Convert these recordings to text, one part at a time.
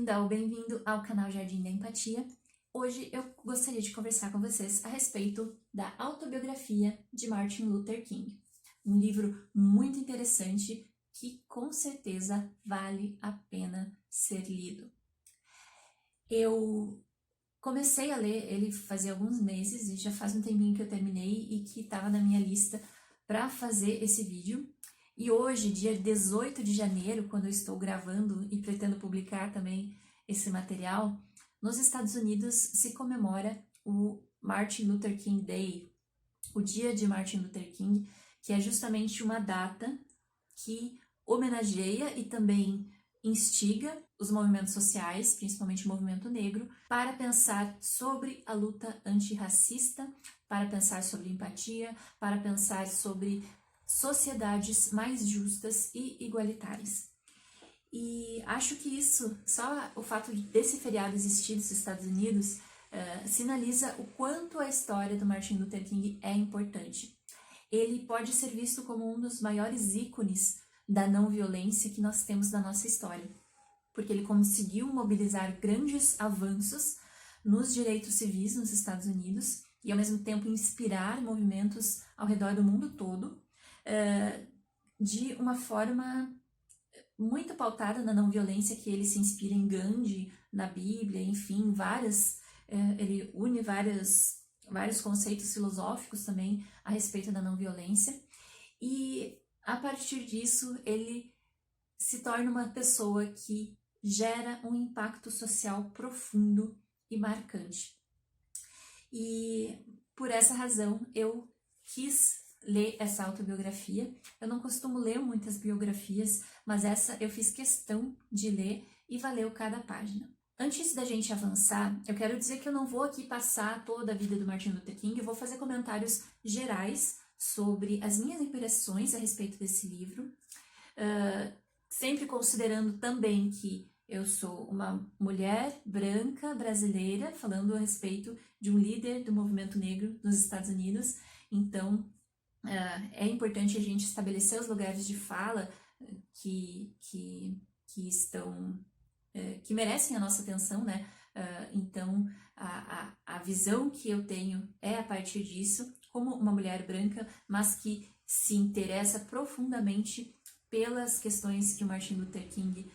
Bem-vinda ou bem-vindo ao canal Jardim da Empatia. Hoje eu gostaria de conversar com vocês a respeito da autobiografia de Martin Luther King. Um livro muito interessante que com certeza vale a pena ser lido. Eu comecei a ler ele fazia alguns meses e já faz um tempinho que eu terminei e que estava na minha lista para fazer esse vídeo. E hoje, dia 18 de janeiro, quando eu estou gravando e pretendo publicar também esse material, nos Estados Unidos se comemora o Martin Luther King Day, o dia de Martin Luther King, que é justamente uma data que homenageia e também instiga os movimentos sociais, principalmente o movimento negro, para pensar sobre a luta antirracista, para pensar sobre empatia, para pensar sobre sociedades mais justas e igualitárias. E acho que isso, só o fato desse feriado existir nos Estados Unidos, sinaliza o quanto a história do Martin Luther King é importante. Ele pode ser visto como um dos maiores ícones da não violência que nós temos na nossa história, porque ele conseguiu mobilizar grandes avanços nos direitos civis nos Estados Unidos e ao mesmo tempo inspirar movimentos ao redor do mundo todo, de uma forma muito pautada na não violência, que ele se inspira em Gandhi, na Bíblia, enfim, ele une vários conceitos filosóficos também a respeito da não violência, e a partir disso ele se torna uma pessoa que gera um impacto social profundo e marcante. E por essa razão eu quis ler essa autobiografia. Eu não costumo ler muitas biografias, mas essa eu fiz questão de ler e valeu cada página. Antes da gente avançar, eu quero dizer que eu não vou aqui passar toda a vida do Martin Luther King, eu vou fazer comentários gerais sobre as minhas impressões a respeito desse livro, sempre considerando também que eu sou uma mulher branca brasileira falando a respeito de um líder do movimento negro nos Estados Unidos. Então é importante a gente estabelecer os lugares de fala que estão, que merecem a nossa atenção, né? Então a visão que eu tenho é a partir disso, como uma mulher branca, mas que se interessa profundamente pelas questões que o Martin Luther King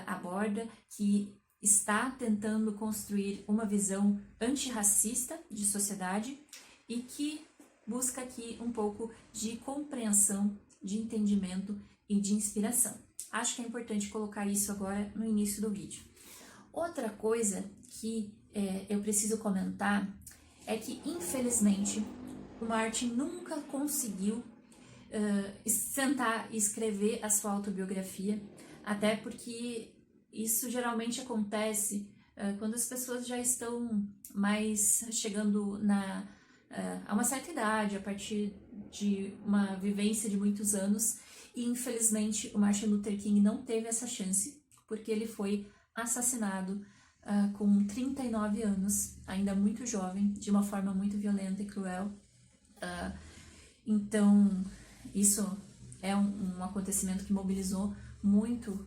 aborda, que está tentando construir uma visão antirracista de sociedade e que busca aqui um pouco de compreensão, de entendimento e de inspiração. Acho que é importante colocar isso agora no início do vídeo. Outra coisa que eu preciso comentar é que, infelizmente, o Martin nunca conseguiu sentar e escrever a sua autobiografia, até porque isso geralmente acontece quando as pessoas já estão mais chegando a uma certa idade, a partir de uma vivência de muitos anos, e infelizmente o Martin Luther King não teve essa chance, porque ele foi assassinado com 39 anos, ainda muito jovem, de uma forma muito violenta e cruel. Então, isso é um acontecimento que mobilizou muito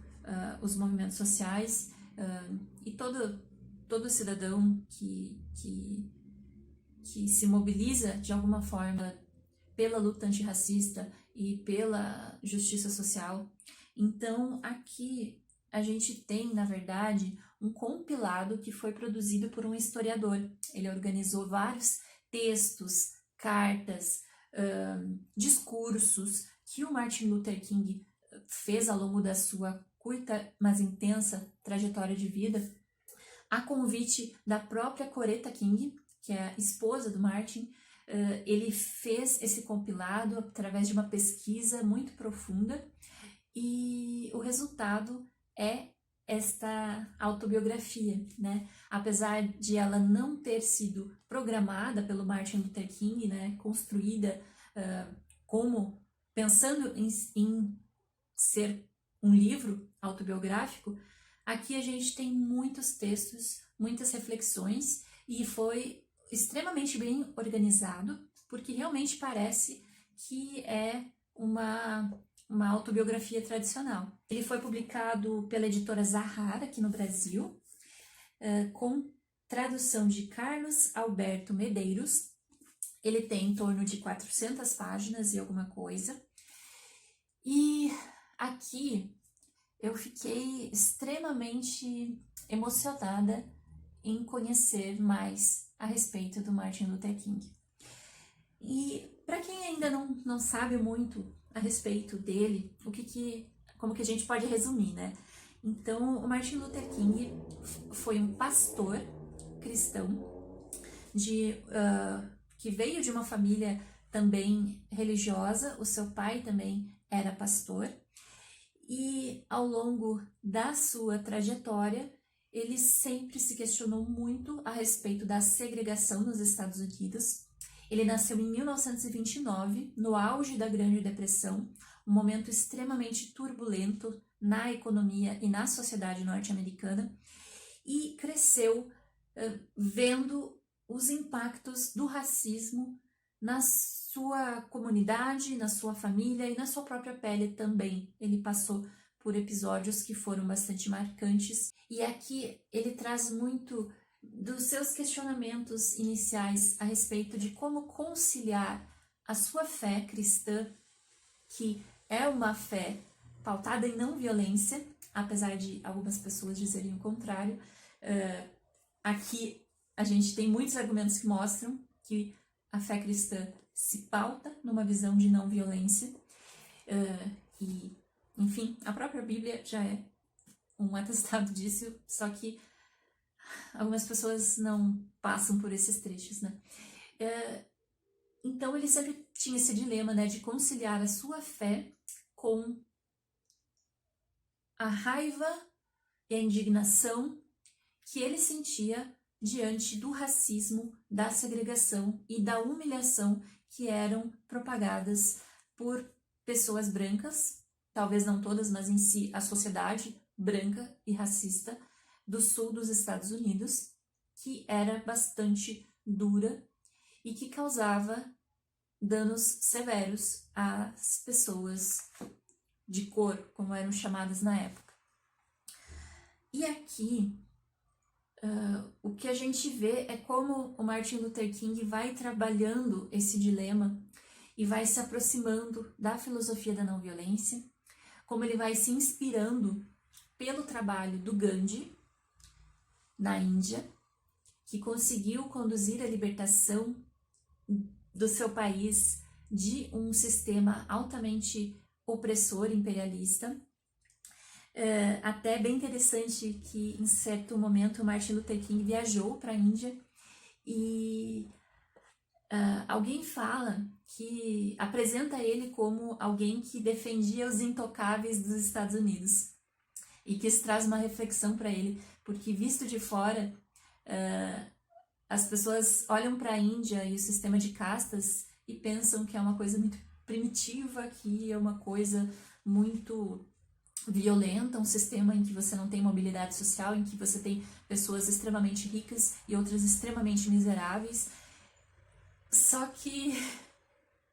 os movimentos sociais, e todo cidadão que se mobiliza de alguma forma pela luta antirracista e pela justiça social. Então, aqui a gente tem, na verdade, um compilado que foi produzido por um historiador. Ele organizou vários textos, cartas, discursos que o Martin Luther King fez ao longo da sua curta, mas intensa trajetória de vida, a convite da própria Coretta King, que é a esposa do Martin. Ele fez esse compilado através de uma pesquisa muito profunda e o resultado é esta autobiografia, né? Apesar de ela não ter sido programada pelo Martin Luther King, né? Construída como pensando em ser um livro autobiográfico, aqui a gente tem muitos textos, muitas reflexões, e foi extremamente bem organizado, porque realmente parece que é uma autobiografia tradicional. Ele foi publicado pela editora Zahar aqui no Brasil, com tradução de Carlos Alberto Medeiros. Ele tem em torno de 400 páginas e alguma coisa. E aqui eu fiquei extremamente emocionada em conhecer mais a respeito do Martin Luther King. E para quem ainda não sabe muito a respeito dele, como que a gente pode resumir, né? Então, o Martin Luther King foi um pastor cristão que veio de uma família também religiosa. O seu pai também era pastor, e ao longo da sua trajetória, ele sempre se questionou muito a respeito da segregação nos Estados Unidos. Ele nasceu em 1929, no auge da Grande Depressão, um momento extremamente turbulento na economia e na sociedade norte-americana, e cresceu vendo os impactos do racismo na sua comunidade, na sua família e na sua própria pele também. Ele passou por episódios que foram bastante marcantes, e aqui ele traz muito dos seus questionamentos iniciais a respeito de como conciliar a sua fé cristã, que é uma fé pautada em não violência, apesar de algumas pessoas dizerem o contrário. Aqui a gente tem muitos argumentos que mostram que a fé cristã se pauta numa visão de não violência, e, enfim, a própria Bíblia já é um atestado disso, só que algumas pessoas não passam por esses trechos, né? Então ele sempre tinha esse dilema, né, de conciliar a sua fé com a raiva e a indignação que ele sentia diante do racismo, da segregação e da humilhação que eram propagadas por pessoas brancas, talvez não todas, mas em si a sociedade branca e racista do sul dos Estados Unidos, que era bastante dura e que causava danos severos às pessoas de cor, como eram chamadas na época. E aqui, o que a gente vê é como o Martin Luther King vai trabalhando esse dilema e vai se aproximando da filosofia da não violência, como ele vai se inspirando pelo trabalho do Gandhi, na Índia, que conseguiu conduzir a libertação do seu país de um sistema altamente opressor, imperialista. Até bem interessante que em certo momento o Martin Luther King viajou para a Índia e alguém fala que apresenta ele como alguém que defendia os intocáveis dos Estados Unidos, e que isso traz uma reflexão para ele, porque visto de fora as pessoas olham para a Índia e o sistema de castas e pensam que é uma coisa muito primitiva, que é uma coisa muito violenta, um sistema em que você não tem mobilidade social, em que você tem pessoas extremamente ricas e outras extremamente miseráveis. Só que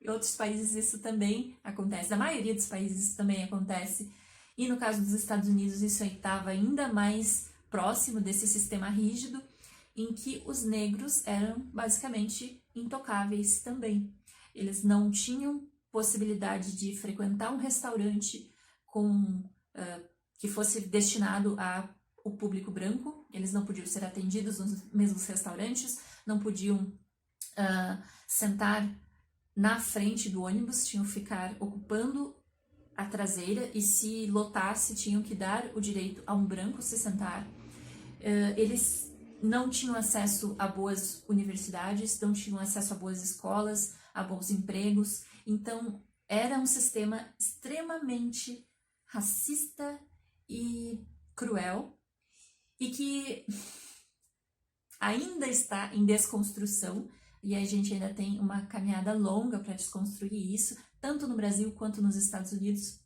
em outros países isso também acontece, na maioria dos países isso também acontece, e no caso dos Estados Unidos isso estava ainda mais próximo desse sistema rígido, em que os negros eram basicamente intocáveis também. Eles não tinham possibilidade de frequentar um restaurante que fosse destinado ao público branco, eles não podiam ser atendidos nos mesmos restaurantes, não podiam sentar na frente do ônibus, tinham que ficar ocupando a traseira, e se lotasse tinham que dar o direito a um branco se sentar. Eles não tinham acesso a boas universidades, não tinham acesso a boas escolas, a bons empregos. Então era um sistema extremamente racista e cruel, e que ainda está em desconstrução, e a gente ainda tem uma caminhada longa para desconstruir isso, tanto no Brasil quanto nos Estados Unidos,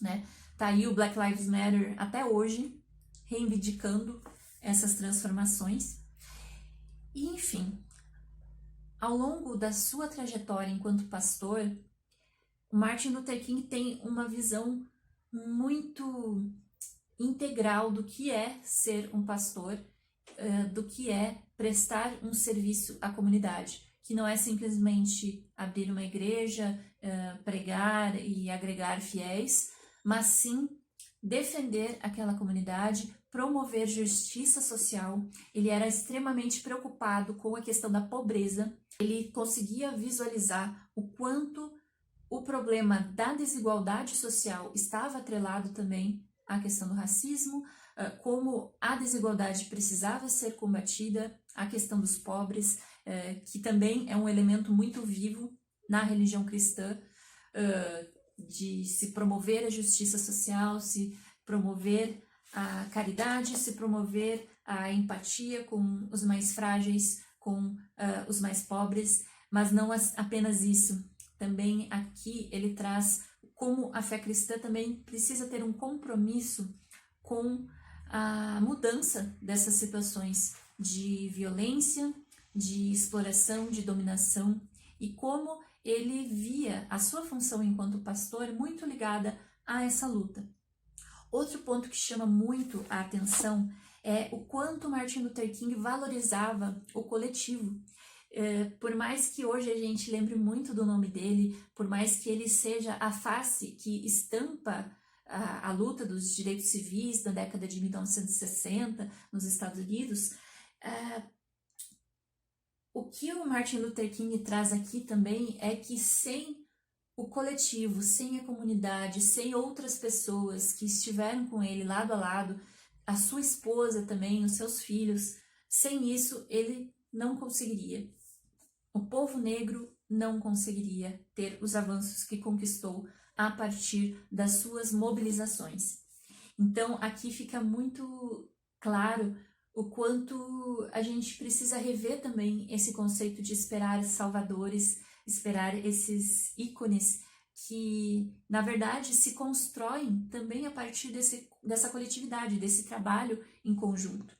né? Tá aí o Black Lives Matter até hoje, reivindicando essas transformações. E, enfim, ao longo da sua trajetória enquanto pastor, o Martin Luther King tem uma visão muito integral do que é ser um pastor, do que é prestar um serviço à comunidade, que não é simplesmente abrir uma igreja, pregar e agregar fiéis, mas sim defender aquela comunidade, promover justiça social. Ele era extremamente preocupado com a questão da pobreza. Ele conseguia visualizar o quanto o problema da desigualdade social estava atrelado também à questão do racismo, como a desigualdade precisava ser combatida, a questão dos pobres, que também é um elemento muito vivo na religião cristã, de se promover a justiça social, se promover a caridade, se promover a empatia com os mais frágeis, com os mais pobres, mas não apenas isso. Também aqui ele traz como a fé cristã também precisa ter um compromisso com a mudança dessas situações de violência, de exploração, de dominação, e como ele via a sua função enquanto pastor muito ligada a essa luta. Outro ponto que chama muito a atenção é o quanto Martin Luther King valorizava o coletivo. Por mais que hoje a gente lembre muito do nome dele, por mais que ele seja a face que estampa a luta dos direitos civis da década de 1960 nos Estados Unidos, o que o Martin Luther King traz aqui também é que sem o coletivo, sem a comunidade, sem outras pessoas que estiveram com ele lado a lado, a sua esposa também, os seus filhos, sem isso ele não conseguiria. O povo negro não conseguiria ter os avanços que conquistou a partir das suas mobilizações. Então, aqui fica muito claro o quanto a gente precisa rever também esse conceito de esperar salvadores, esperar esses ícones que, na verdade, se constroem também a partir dessa coletividade, desse trabalho em conjunto.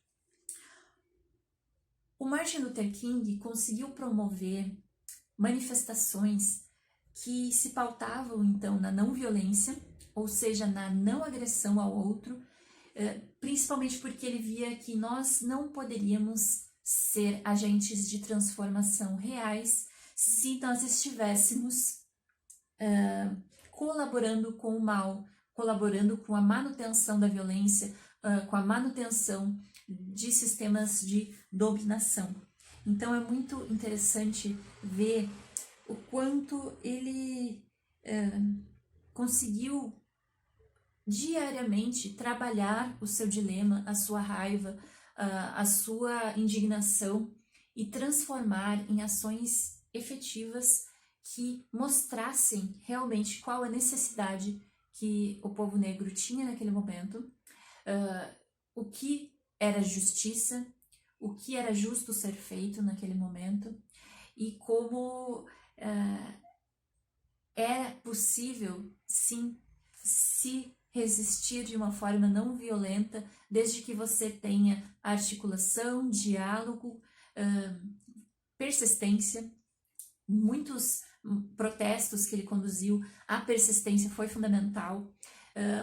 O Martin Luther King conseguiu promover manifestações que se pautavam, então, na não violência, ou seja, na não agressão ao outro, principalmente porque ele via que nós não poderíamos ser agentes de transformação reais se nós estivéssemos colaborando com o mal, colaborando com a manutenção da violência, com a manutenção de sistemas de dominação. Então é muito interessante ver o quanto ele conseguiu diariamente trabalhar o seu dilema, a sua raiva, a sua indignação e transformar em ações efetivas que mostrassem realmente qual a necessidade que o povo negro tinha naquele momento, o que era justiça, o que era justo ser feito naquele momento e como é possível, sim, se resistir de uma forma não violenta, desde que você tenha articulação, diálogo, persistência. Muitos protestos que ele conduziu, a persistência foi fundamental.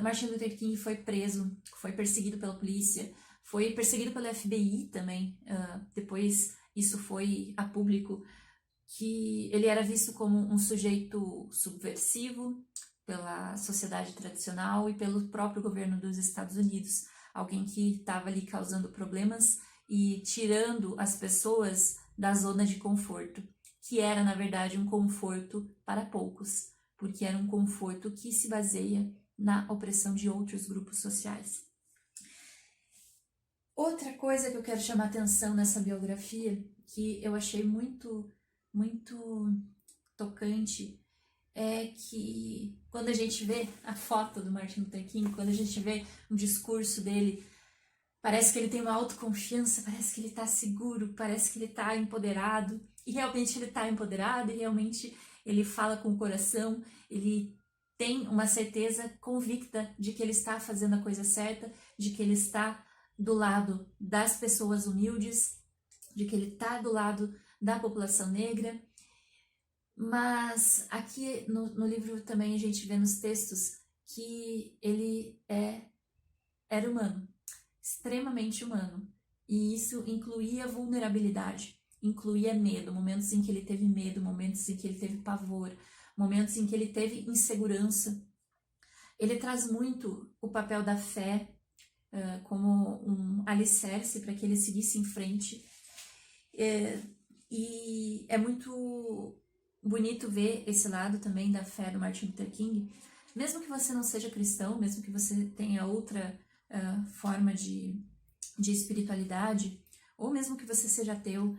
Martin Luther King foi preso, foi perseguido pela polícia, foi perseguido pelo FBI também. Depois isso foi a público, que ele era visto como um sujeito subversivo pela sociedade tradicional e pelo próprio governo dos Estados Unidos, alguém que estava ali causando problemas e tirando as pessoas da zona de conforto, que era, na verdade, um conforto para poucos, porque era um conforto que se baseia na opressão de outros grupos sociais. Outra coisa que eu quero chamar atenção nessa biografia, que eu achei muito tocante, é que quando a gente vê a foto do Martin Luther King, quando a gente vê um discurso dele, parece que ele tem uma autoconfiança, parece que ele está seguro, parece que ele está empoderado, e realmente ele está empoderado, e realmente ele fala com o coração, ele tem uma certeza convicta de que ele está fazendo a coisa certa, de que ele está do lado das pessoas humildes, de que ele está do lado da população negra. Mas aqui no livro também a gente vê nos textos que ele era humano, extremamente humano, e isso incluía vulnerabilidade, incluía medo, momentos em que ele teve medo, momentos em que ele teve pavor, momentos em que ele teve insegurança. Ele traz muito o papel da fé como um alicerce para que ele seguisse em frente. E é muito bonito ver esse lado também da fé do Martin Luther King. Mesmo que você não seja cristão, mesmo que você tenha outra forma de espiritualidade, ou mesmo que você seja ateu,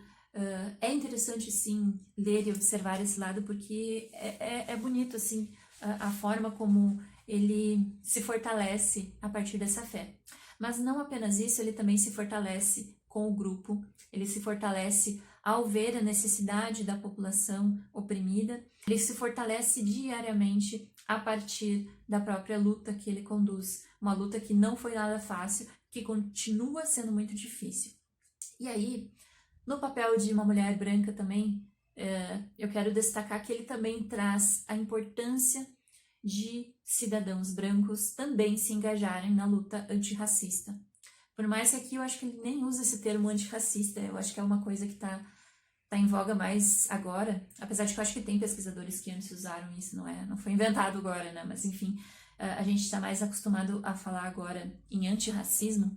é interessante sim ler e observar esse lado, porque é bonito assim a forma como ele se fortalece a partir dessa fé. Mas não apenas isso, ele também se fortalece com o grupo, ele se fortalece ao ver a necessidade da população oprimida, ele se fortalece diariamente a partir da própria luta que ele conduz, uma luta que não foi nada fácil, que continua sendo muito difícil. E aí, no papel de uma mulher branca também, eu quero destacar que ele também traz a importância de cidadãos brancos também se engajarem na luta antirracista. Por mais que aqui eu acho que ele nem usa esse termo antirracista, eu acho que é uma coisa que tá em voga mais agora, apesar de que eu acho que tem pesquisadores que antes usaram isso, não foi inventado agora, né? Mas enfim, a gente está mais acostumado a falar agora em antirracismo.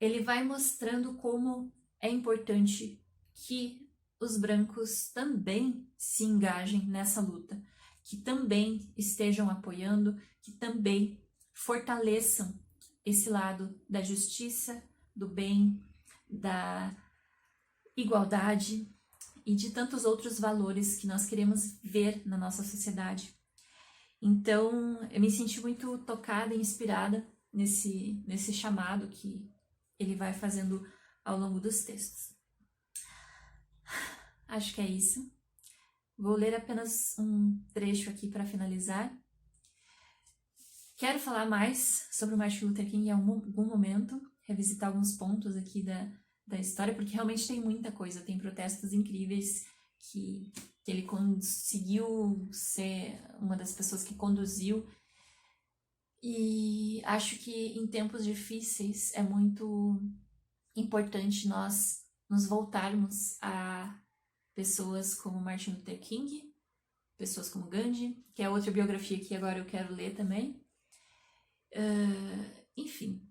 Ele vai mostrando como é importante que os brancos também se engajem nessa luta, que também estejam apoiando, que também fortaleçam esse lado da justiça, do bem, da igualdade e de tantos outros valores que nós queremos ver na nossa sociedade. Então, eu me senti muito tocada e inspirada nesse chamado que ele vai fazendo ao longo dos textos. Acho que é isso. Vou ler apenas um trecho aqui para finalizar. Quero falar mais sobre o Martin Luther King em algum momento, revisitar alguns pontos aqui da história, porque realmente tem muita coisa, tem protestos incríveis que ele conseguiu ser uma das pessoas que conduziu, e acho que em tempos difíceis é muito importante nós nos voltarmos a pessoas como Martin Luther King, pessoas como Gandhi, que é outra biografia que agora eu quero ler também. Enfim,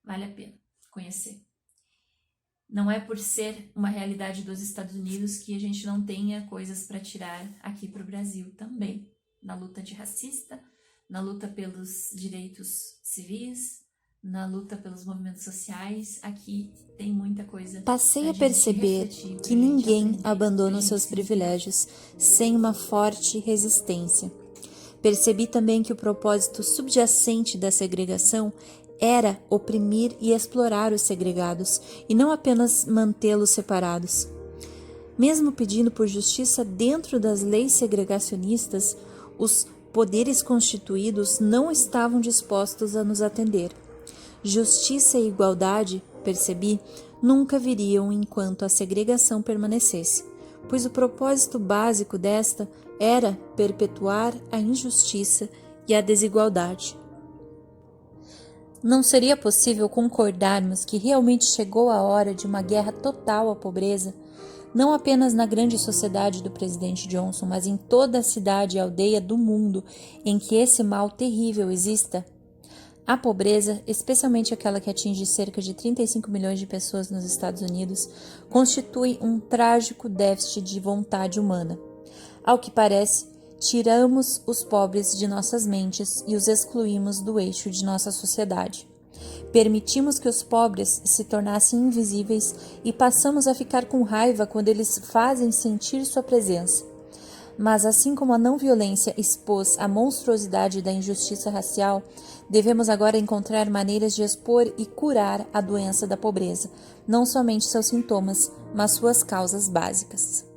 vale a pena conhecer. Não é por ser uma realidade dos Estados Unidos que a gente não tenha coisas para tirar aqui para o Brasil também, na luta antirracista, na luta pelos direitos civis, na luta pelos movimentos sociais. Aqui tem muita coisa. Passei a perceber que ninguém abandona os seus privilégios sem uma forte resistência. Percebi também que o propósito subjacente da segregação era oprimir e explorar os segregados, e não apenas mantê-los separados. Mesmo pedindo por justiça dentro das leis segregacionistas, os poderes constituídos não estavam dispostos a nos atender. Justiça e igualdade, percebi, nunca viriam enquanto a segregação permanecesse, pois o propósito básico desta era perpetuar a injustiça e a desigualdade. Não seria possível concordarmos que realmente chegou a hora de uma guerra total à pobreza, não apenas na grande sociedade do presidente Johnson, mas em toda a cidade e aldeia do mundo em que esse mal terrível exista? A pobreza, especialmente aquela que atinge cerca de 35 milhões de pessoas nos Estados Unidos, constitui um trágico déficit de vontade humana. Ao que parece, tiramos os pobres de nossas mentes e os excluímos do eixo de nossa sociedade. Permitimos que os pobres se tornassem invisíveis e passamos a ficar com raiva quando eles fazem sentir sua presença. Mas assim como a não-violência expôs a monstruosidade da injustiça racial, devemos agora encontrar maneiras de expor e curar a doença da pobreza, não somente seus sintomas, mas suas causas básicas.